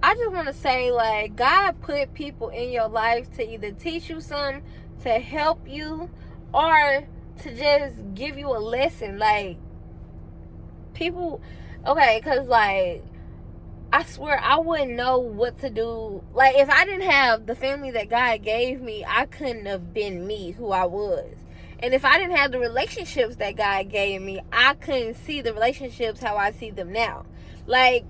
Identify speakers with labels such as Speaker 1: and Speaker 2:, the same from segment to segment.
Speaker 1: I just want to say, like, God put people in your life to either teach you something, to help you, or to just give you a lesson. Like, people, okay, because, like, I swear I wouldn't know what to do. Like, if I didn't have the family that God gave me, I couldn't have been me, who I was. And if I didn't have the relationships that God gave me, I couldn't see the relationships how I see them now. Like,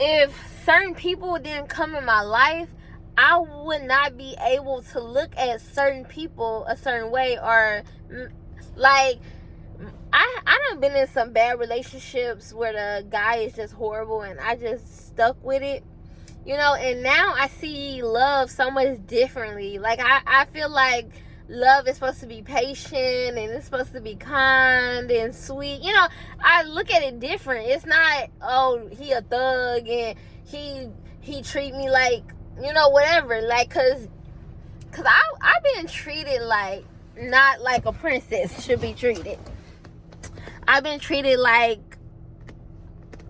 Speaker 1: if certain people didn't come in my life, I would not be able to look at certain people a certain way. Or, like, I done been in some bad relationships where the guy is just horrible and I just stuck with it, you know. And now I see love so much differently. Like, I feel like love is supposed to be patient and it's supposed to be kind and sweet, you know. I look at it different. It's not, oh, he a thug and he treat me like, you know, whatever. Like, cause I've been treated like, not like a princess should be treated. I've been treated like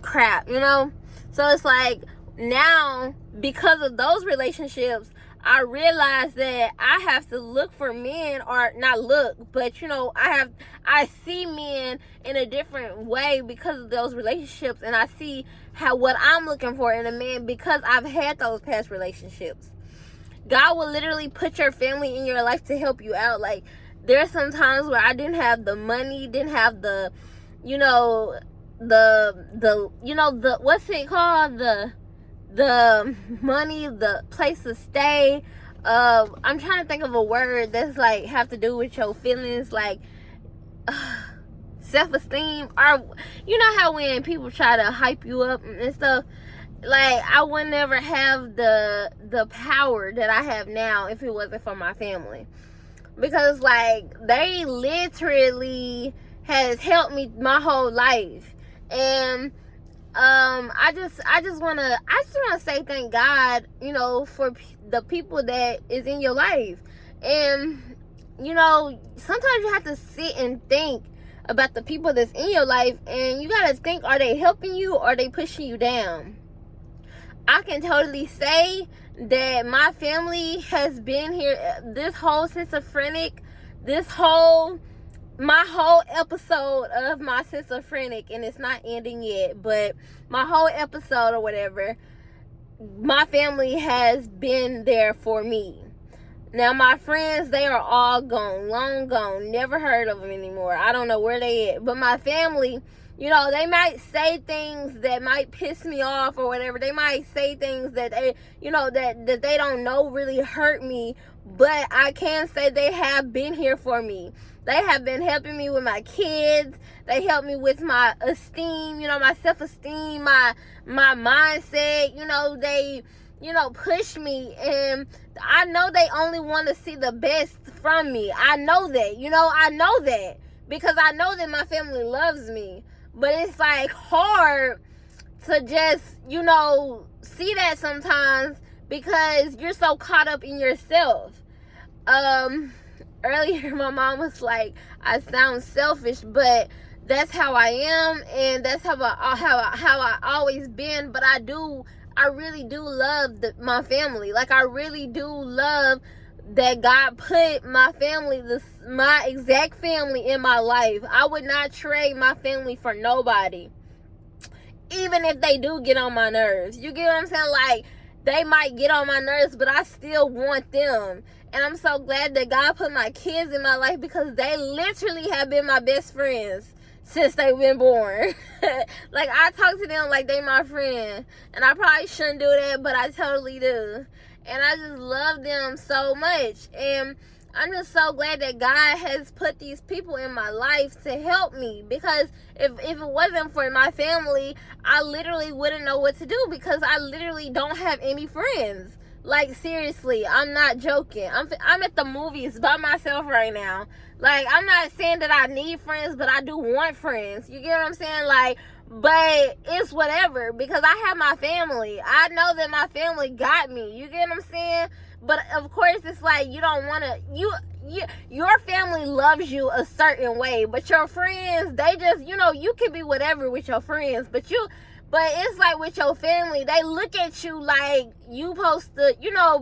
Speaker 1: crap, you know. So it's like, now, because of those relationships, I realize that I have to look for men, or not look, but, you know, I see men in a different way because of those relationships, and I see what I'm looking for in a man because I've had those past relationships. God will literally put your family in your life to help you out. Like, there's some times where I didn't have the money, didn't have the, you know, the you know, the, what's it called, the money, the place to stay. I'm trying to think of a word that's like have to do with your feelings, like self-esteem, or, you know how when people try to hype you up and stuff. Like, I would never have the power that I have now if it wasn't for my family, because, like, they literally has helped me my whole life. And I just want to say thank God, you know, for the people that is in your life. And, you know, sometimes you have to sit and think about the people that's in your life, and you got to think, are they helping you or are they pushing you down? I can totally say that my family has been here this whole schizophrenic, my whole episode of my schizophrenic, and it's not ending yet, but my whole episode or whatever, my family has been there for me. Now, my friends, they are all gone, long gone, never heard of them anymore. I don't know where they at, but my family, you know, they might say things that might piss me off or whatever. They might say things that they, you know, that they don't know really hurt me, but I can say they have been here for me. They have been helping me with my kids. They help me with my esteem, you know, my self-esteem, my mindset. You know, they, you know, push me. And I know they only want to see the best from me. I know that, you know, I know that because I know that my family loves me. But it's like hard to just, you know, see that sometimes because you're so caught up in yourself. Earlier my mom was like, I sound selfish, but that's how I am, and that's how I always been. But I really do love my family. Like, I really do love that God put my family, my exact family in my life. I would not trade my family for nobody, even if they do get on my nerves. You get what I'm saying? Like, they might get on my nerves, but I still want them. And I'm so glad that God put my kids in my life because they literally have been my best friends since they've been born. Like, I talk to them like they my friend. And I probably shouldn't do that, but I totally do. And I just love them so much. And I'm just so glad that God has put these people in my life to help me. Because if it wasn't for my family, I literally wouldn't know what to do because I literally don't have any friends. Like, seriously, I'm not joking. I'm at the movies by myself right now. Like, I'm not saying that I need friends, but I do want friends. You get what I'm saying? Like, but it's whatever because I have my family. I know that my family got me. You get what I'm saying? But of course, it's like you don't want to. Your family loves you a certain way, but your friends, they just, you know, you can be whatever with your friends, but But it's like with your family, they look at you like you supposed to,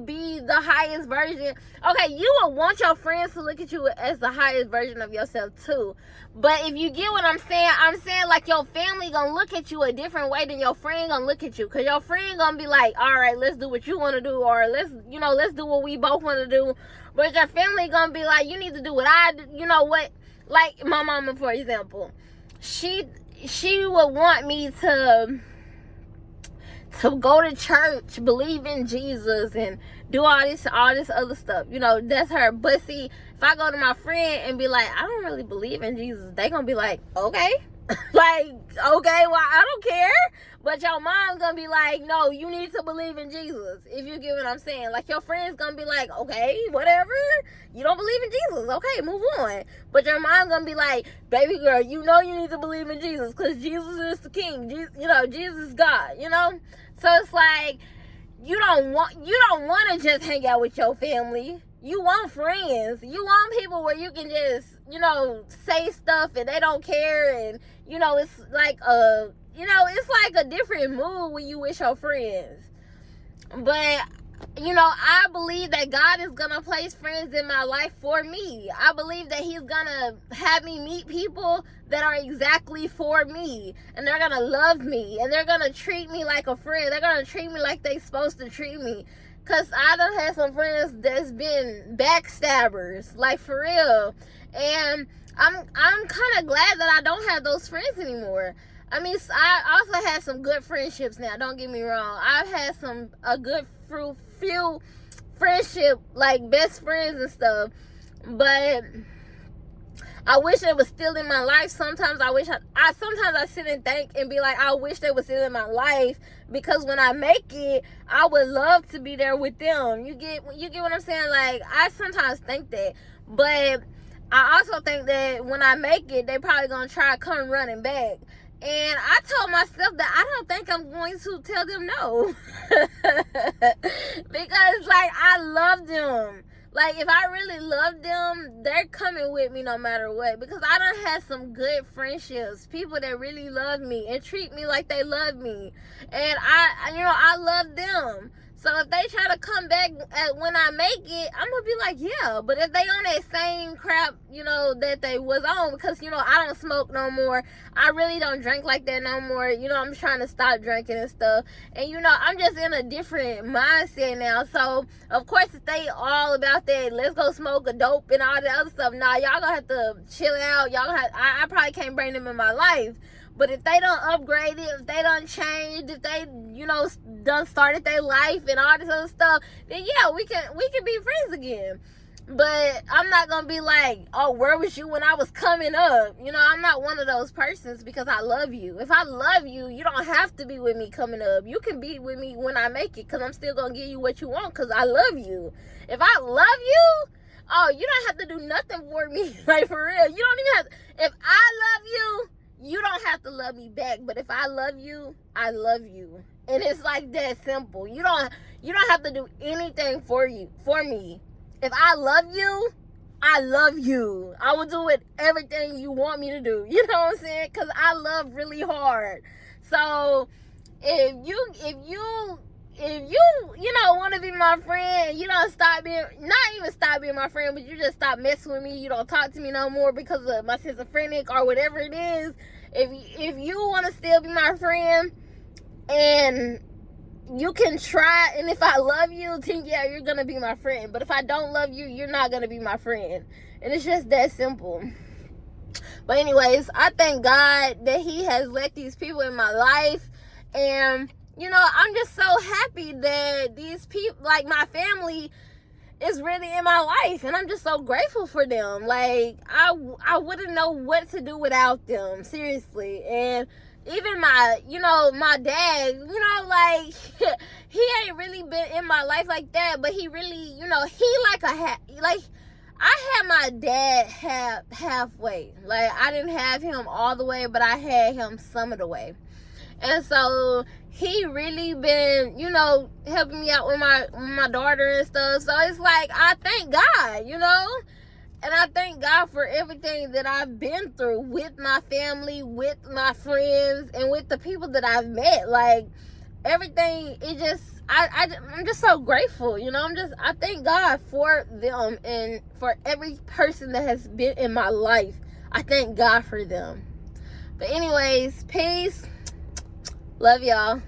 Speaker 1: be the highest version. Okay, you would want your friends to look at you as the highest version of yourself too. But if you get what I'm saying like your family gonna look at you a different way than your friend gonna look at you. Cause your friend gonna be like, all right, let's do what you want to do, or let's do what we both want to do. But your family gonna be like, you need to do what I do. You know what? Like my mama, for example, she would want me to go to church, believe in Jesus, and do all this other stuff. That's her. But see, if I go to my friend and be like, I don't really believe in Jesus, they gonna be like, okay. Like, okay, well, I don't care. But your mom's gonna be like, no, you need to believe in Jesus. If you get what I'm saying. Like, your friend's gonna be like, okay, whatever. You don't believe in Jesus. Okay, move on. But your mom's gonna be like, baby girl, you need to believe in Jesus. Because Jesus is the king. Jesus is God, So it's like, you don't want to just hang out with your family. You want friends. You want people where you can just, say stuff and they don't care. And, it's like a different mood when you with your friends. But, I believe that God is going to place friends in my life for me. I believe that he's going to have me meet people that are exactly for me. And they're going to love me. And they're going to treat me like a friend. They're going to treat me like they're supposed to treat me. Because I done had some friends that's been backstabbers. Like, for real. And I'm kind of glad that I don't have those friends anymore. I mean, I also had some good friendships now. Don't get me wrong. I've had a good few friendship, like best friends and stuff. But I wish they was still in my life. Sometimes I wish sometimes I sit and think and be like, I wish they was still in my life, because when I make it, I would love to be there with them. You get what I'm saying? Like, I sometimes think that, but I also think that when I make it, they probably gonna try to come running back. And I told myself that I don't think I'm going to tell them no. Because, like, I love them. Like, if I really love them, they're coming with me no matter what. Because I done had some good friendships. People that really love me and treat me like they love me. And I love them. So if they try to come back when I make it, I'm going to be like, yeah. But if they on that same crap, that they was on, because, I don't smoke no more. I really don't drink like that no more. I'm trying to stop drinking and stuff. And, I'm just in a different mindset now. So, of course, if they all about that, let's go smoke a dope and all that other stuff. Nah, y'all going to have to chill out. I probably can't bring them in my life. But if they don't upgrade it, if they don't change, if they, done started their life and all this other stuff, then yeah, we can be friends again. But I'm not going to be like, oh, where was you when I was coming up? I'm not one of those persons, because I love you. If I love you, you don't have to be with me coming up. You can be with me when I make it, because I'm still going to give you what you want, because I love you. If I love you, oh, you don't have to do nothing for me. Like, for real. You don't even have to. If I love you, you don't have to love me back. But if I love you, I love you. And it's like that simple. You don't have to do anything for me. If I love you, I love you. I will do everything you want me to do. You know what I'm saying? Because I love really hard. So if you want to be my friend, you don't stop being, not even stop being my friend, but you just stop messing with me. You don't talk to me no more because of my schizophrenic or whatever it is. If you want to still be my friend, and you can try, and if I love you, then yeah, you're gonna be my friend. But if I don't love you, you're not gonna be my friend. And it's just that simple. But anyways, I thank God that he has let these people in my life. And I'm just so happy that these people, like my family, is really in my life. And I'm just so grateful for them. Like, I wouldn't know what to do without them, seriously. And even my dad, like, he ain't really been in my life like that, but he really, he like I had my dad halfway. Like, I didn't have him all the way, but I had him some of the way. And so he really been, helping me out with my daughter and stuff. So it's like, I thank God, And I thank God for everything that I've been through with my family, with my friends, and with the people that I've met. Like, everything, it just, I'm just so grateful, you know. I thank God for them and for every person that has been in my life. I thank God for them. But anyways, peace. Love y'all.